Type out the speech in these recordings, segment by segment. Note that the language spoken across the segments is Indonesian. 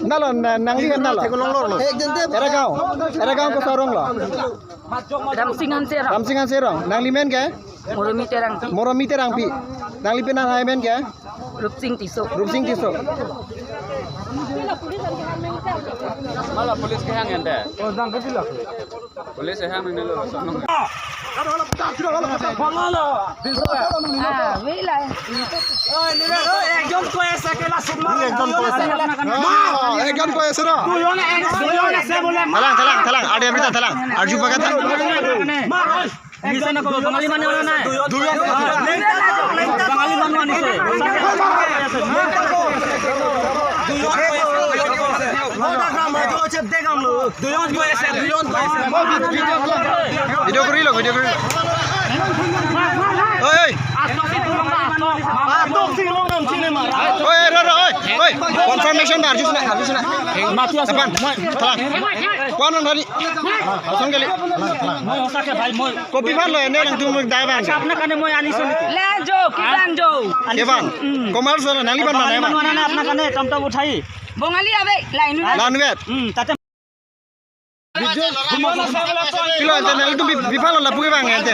nalo nangli kan nalo era gaon ko sarong lo ramsingan serong nangli men ke moromi terang pi nangli penan hai men ke rupsing tiso malah polis kehang ente polis kehang ini lo Talang, ada yang minta talang. Arju pakai talang. bisa nak Bangali mana orang naik? Bangali mana ni se? Video kuri lo. Oi. Confirmation dah Arju sana. Mati Depan. Talang. Kau hari. Kosong kali. Kopi pan lo ini yang tuh daiban. Apna kane moi ani sun. Lanjo, kilanjo. Kevan. Komal sana nali pan mana? Mana apna kane tamta uthai. Bongali abe, lain nu. Lawan wet. Tate Kilo ente nali tu bifalo lah puke bang ente.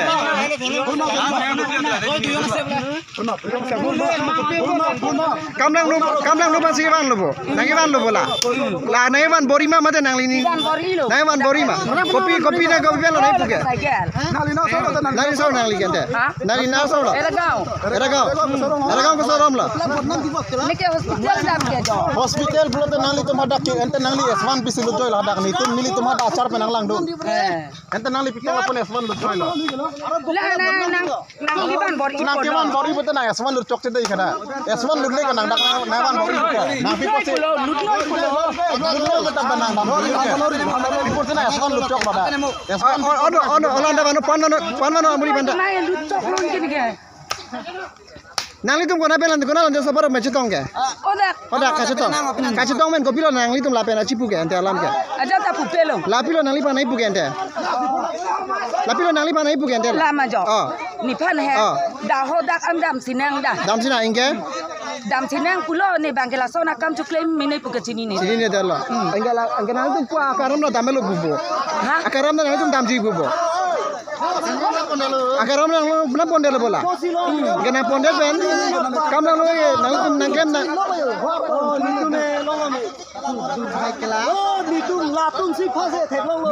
Kamlang nu pasti ban lobo. Nangi ban lobo lah. Lah nangi ban borima mate nangli ni. Nangi ban borima. Kopi na kopi ban lo nangi puke. Nali sao nangli ente. Nali na sao lo. Era gaon ko sorom lah. Nike hospital dam ke jo. Hospital pulau tu nangli tu madak ente nangli S1 bisi lu joy lah dak ni tu mili tu madak acar penang lang dong. Ente nangli pikir apa ni S1 lu joy lah. Nang liban bori. Nang kewan bori betul nang S1 lu cok cedai kena. S1 lu lek nang dak nawan bori betul. Nang pikir si. Lu betul benang nang bori betul. Pikir si nang S1 lu cok pada. Olanda bano pan mano amuli banda. Main lu cok lon kini ke. Nangli tum kona pelan kona lanjut sabar macetong ke. Oda kacetong men kopi lo nangli tum lapen aci puke ente alam ke. Aja ta pupelo. Lapi lo nangli panai puke ente. Lapi lo nangli panai puke ente. Lama jo. Oh. Ni pan he. Dah hodak am dam sinang dah. Dam sina ingke. Dam sinang pulo ni bangkela sona kam cuklem mine puke sini ni. Sini ni terlo. Engke nangli tum puak akaram lo damelo bubo. Akaram lo nangli tum damji bubo. Akaram lo bena pondel bola. Kena pondel ben. Kam lang loy nang tum nang kem na. Nitung latung si phase thek long lo.